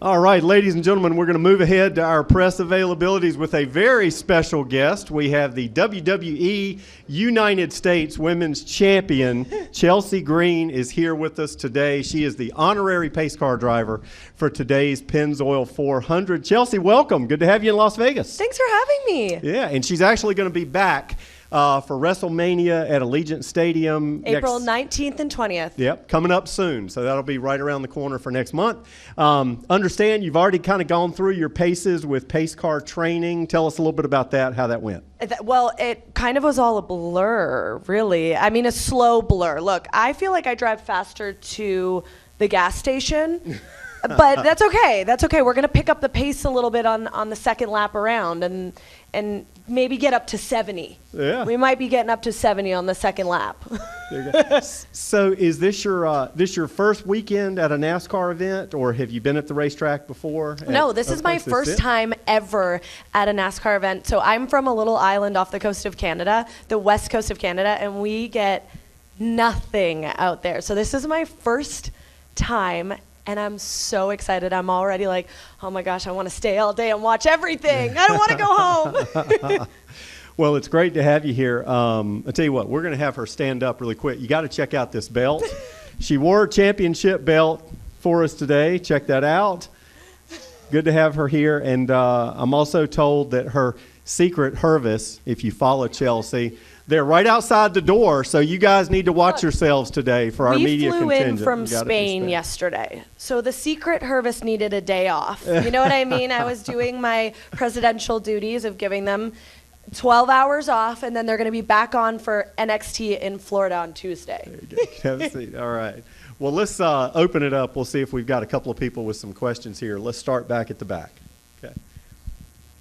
All right, ladies and gentlemen, we're going to move ahead to our press availabilities with a very special guest. We have the WWE United States Women's Champion, Chelsea Green, is here with us today. She is the honorary pace car driver for today's Pennzoil 400. Chelsea, welcome. Good to have you in Las Vegas. Thanks for having me. Yeah, and she's actually going to be back for WrestleMania at Allegiant Stadium. April 19th and 20th. Yep, coming up soon. So that'll be right around the corner for next month. Understand you've already kind of gone through your paces with pace car training. Tell us a little bit about that, how that went. Well, it kind of was all a blur, really. I mean, a slow blur. Look, I feel like I drive faster to the gas station. But that's okay. That's okay. We're going to pick up the pace a little bit on the second lap around and maybe get up to 70. Yeah. We might be getting up to 70 on the second lap. There you go. So is this your first weekend at a NASCAR event, or have you been at the racetrack before? No, this is my first time ever at a NASCAR event. So I'm from a little island off the coast of Canada, the west coast of Canada, and we get nothing out there. So this is my first time, and I'm so excited. I'm already like, oh my gosh, I want to stay all day and watch everything. I don't want to go home. Well, it's great to have you here. I'll tell you what, we're going to have her stand up really quick. You got to check out this belt. She wore a championship belt for us today. Check that out. Good to have her here. And I'm also told that her secret Hervis, if you follow Chelsea, they're right outside the door, so you guys need to watch yourselves today for our media contingent. We flew in from Spain yesterday, so the secret Hervis needed a day off. You know what I mean? I was doing my presidential duties of giving them 12 hours off, and then they're going to be back on for NXT in Florida on Tuesday. There you go. Have a seat. All right. Well, let's open it up. We'll see if we've got a couple of people with some questions here. Let's start back at the back. Okay.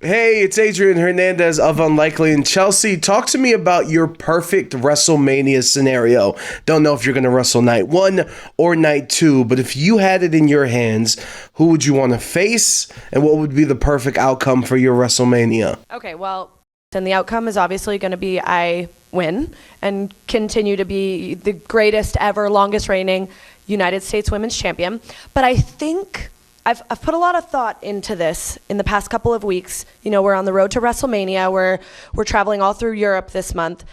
Hey, it's Adrian Hernandez of Unlikely. And Chelsea, talk to me about your perfect WrestleMania scenario. Don't know if you're going to wrestle night 1 or night 2, but if you had it in your hands, who would you want to face, and what would be the perfect outcome for your WrestleMania? Okay, well, then the outcome is obviously going to be I win and continue to be the greatest ever, longest reigning United States Women's Champion. But I think I've put a lot of thought into this in the past couple of weeks. You know, we're on the road to WrestleMania. We're traveling all through Europe this month.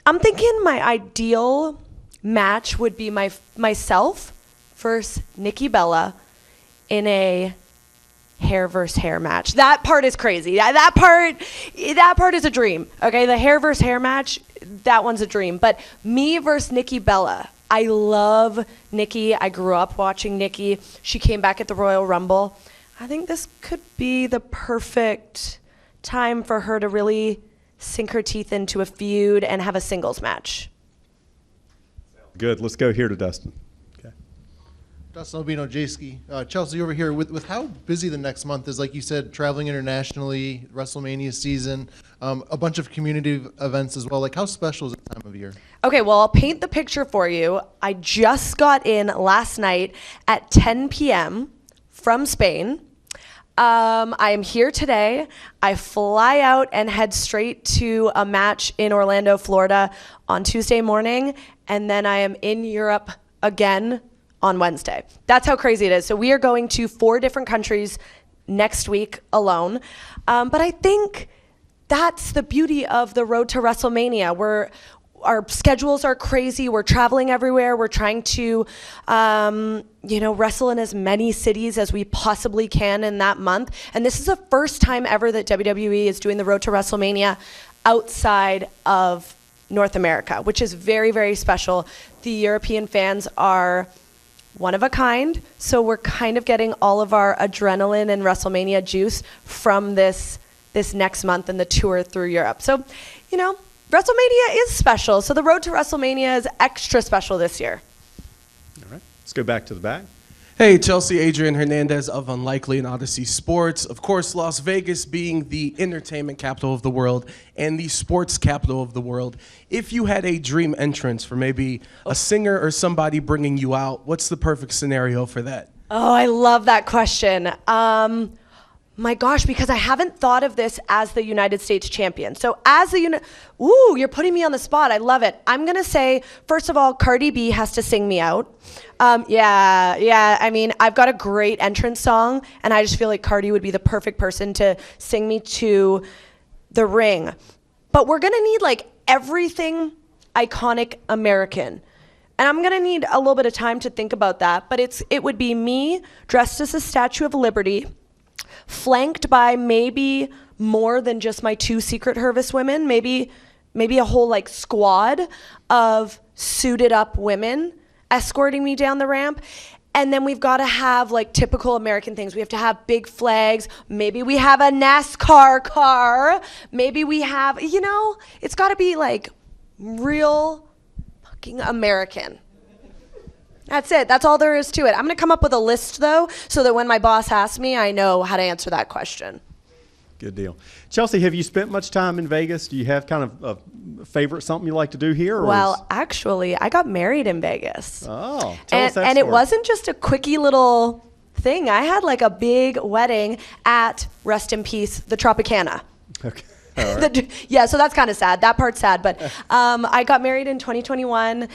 I'm thinking my ideal match would be myself versus Nikki Bella in a hair versus hair match. That part is crazy. That part is a dream. Okay, the hair versus hair match, that one's a dream. But me versus Nikki Bella. I love Nikki. I grew up watching Nikki. She came back at the Royal Rumble. I think this could be the perfect time for her to really sink her teeth into a feud and have a singles match. Good. Let's go here to Dustin. Okay. Dustin Albino, J-Ski. Chelsea over here. With how busy the next month is, like you said, traveling internationally, WrestleMania season, a bunch of community events as well. Like, how special is this time of year? Okay, well, I'll paint the picture for you. I just got in last night at 10 p.m. from Spain. I am here today. I fly out and head straight to a match in Orlando, Florida on Tuesday morning, and then I am in Europe again on Wednesday. That's how crazy it is. So we are going to 4 different countries next week alone. But I think that's the beauty of the road to WrestleMania. Our schedules are crazy. We're traveling everywhere. We're trying to, wrestle in as many cities as we possibly can in that month. And this is the first time ever that WWE is doing the road to WrestleMania outside of North America, which is very, very special. The European fans are one of a kind, so we're kind of getting all of our adrenaline and WrestleMania juice from this next month and the tour through Europe. So, WrestleMania is special, so the road to WrestleMania is extra special this year. All right, let's go back to the back. Hey, Chelsea, Adrian Hernandez of Unlikely and Odyssey Sports. Of course, Las Vegas being the entertainment capital of the world and the sports capital of the world. If you had a dream entrance for maybe a singer or somebody bringing you out, what's the perfect scenario for that? Oh, I love that question. My gosh, because I haven't thought of this as the United States champion. So as the ooh, you're putting me on the spot. I love it. I'm gonna say, first of all, Cardi B has to sing me out. Yeah. I mean, I've got a great entrance song, and I just feel like Cardi would be the perfect person to sing me to the ring. But we're gonna need like everything iconic American. And I'm gonna need a little bit of time to think about that, but it would be me dressed as a Statue of Liberty, flanked by maybe more than just my 2 Secret Service women, maybe a whole like squad of suited up women escorting me down the ramp. And then we've got to have like typical American things. We have to have big flags. Maybe we have a NASCAR car. Maybe we have, it's got to be like real fucking American. That's it. That's all there is to it. I'm going to come up with a list, though, so that when my boss asks me, I know how to answer that question. Good deal. Chelsea, have you spent much time in Vegas? Do you have kind of a favorite, something you like to do here? Well, actually, I got married in Vegas. Oh, tell us that and story. it wasn't just a quickie little thing. I had like a big wedding at, rest in peace, the Tropicana. Okay. All right. Yeah, so that's kind of sad. That part's sad. But I got married in 2021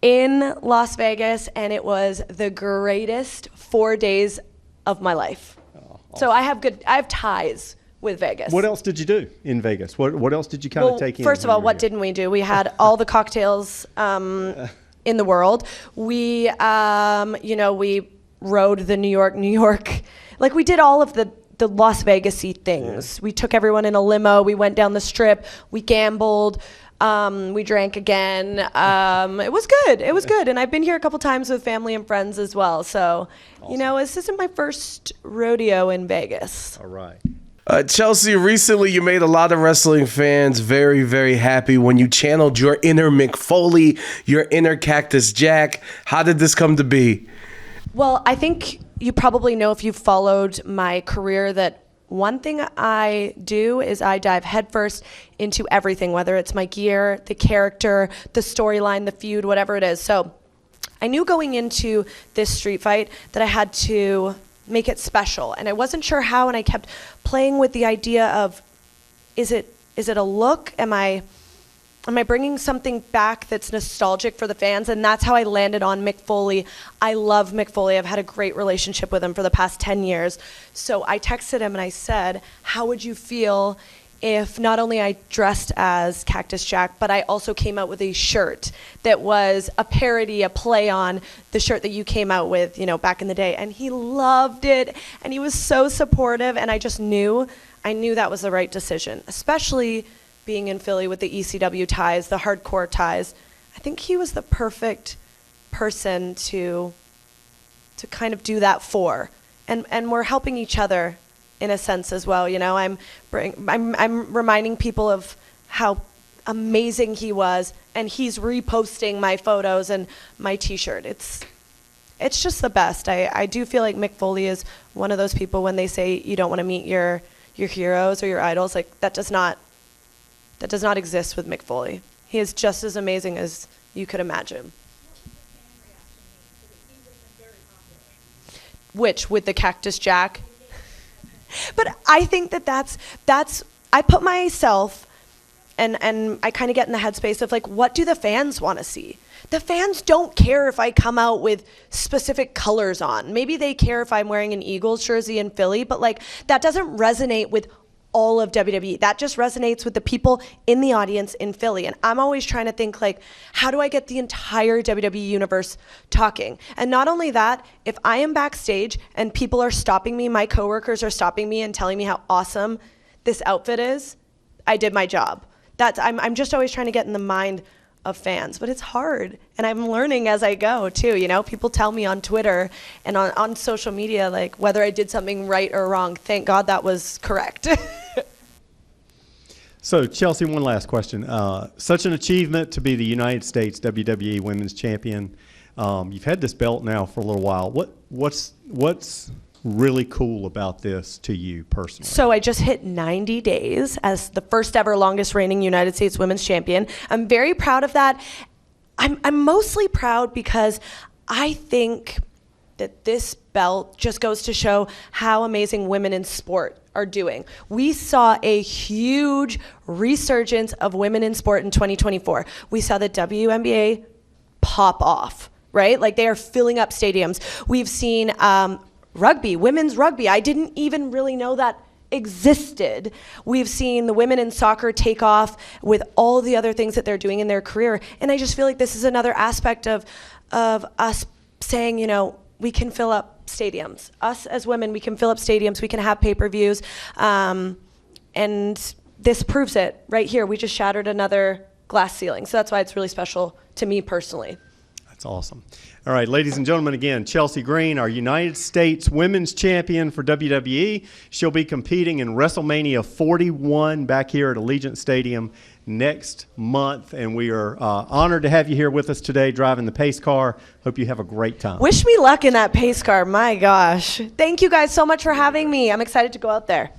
in Las Vegas, and it was the greatest 4 days of my life. Oh, awesome. So I have ties with Vegas. What else did you do in Vegas? What else did you kind of take in? First of all, what didn't we do? We had all the cocktails in the world. We, we rode the New York. Like we did all of the Las Vegas-y things. Yeah. We took everyone in a limo. We went down the strip. We gambled. We drank again. It was good. It was good. And I've been here a couple times with family and friends as well. So, awesome. This isn't my first rodeo in Vegas. All right. Chelsea, recently you made a lot of wrestling fans very, very happy when you channeled your inner Mick Foley, your inner Cactus Jack. How did this come to be? Well, I think you probably know if you've followed my career that one thing I do is I dive headfirst into everything, whether it's my gear, the character, the storyline, the feud, whatever it is. So I knew going into this street fight that I had to make it special, and I wasn't sure how, and I kept playing with the idea of, is it a look? Am I bringing something back that's nostalgic for the fans? And that's how I landed on Mick Foley. I love Mick Foley. I've had a great relationship with him for the past 10 years. So I texted him and I said, how would you feel if not only I dressed as Cactus Jack, but I also came out with a shirt that was a parody, a play on the shirt that you came out with, back in the day. And he loved it, and he was so supportive, and I knew that was the right decision, especially being in Philly with the ECW ties, the hardcore ties. I think he was the perfect person to kind of do that for. And we're helping each other in a sense as well. I'm reminding people of how amazing he was, and he's reposting my photos and my t-shirt. It's just the best. I do feel like Mick Foley is one of those people when they say you don't want to meet your heroes or your idols, like that does not exist with Mick Foley. He is just as amazing as you could imagine. Which, with the Cactus Jack? But I think that's I put myself and I kind of get in the headspace of like, what do the fans want to see? The fans don't care if I come out with specific colors on. Maybe they care if I'm wearing an Eagles jersey in Philly, but like that doesn't resonate with all of WWE. That just resonates with the people in the audience in Philly. And I'm always trying to think like, how do I get the entire WWE universe talking? And not only that, if I am backstage and people are stopping me, my coworkers are stopping me and telling me how awesome this outfit is, I did my job. I'm just always trying to get in the mind of fans, but it's hard. And I'm learning as I go too, people tell me on Twitter and on social media, like whether I did something right or wrong. Thank God that was correct. So Chelsea, one last question. Such an achievement to be the United States WWE Women's Champion. You've had this belt now for a little while. What's really cool about this to you personally? So I just hit 90 days as the first ever longest reigning United States Women's Champion. I'm very proud of that. I'm mostly proud because I think that this belt just goes to show how amazing women in sport are doing. We saw a huge resurgence of women in sport in 2024. We saw the WNBA pop off, right? Like they are filling up stadiums. We've seen rugby, women's rugby. I didn't even really know that existed. We've seen the women in soccer take off with all the other things that they're doing in their career. And I just feel like this is another aspect of us saying, you know, we can fill up stadiums. Us as women, we can fill up stadiums. We can have pay-per-views. And this proves it right here. We just shattered another glass ceiling. So that's why it's really special to me personally. That's awesome. All right, ladies and gentlemen, again, Chelsea Green, our United States Women's Champion for WWE. She'll be competing in WrestleMania 41 back here at Allegiant Stadium next month, and we are honored to have you here with us today driving the pace car. Hope you have a great time. Wish me luck in that pace car. My gosh. Thank you guys so much for having me. I'm excited to go out there.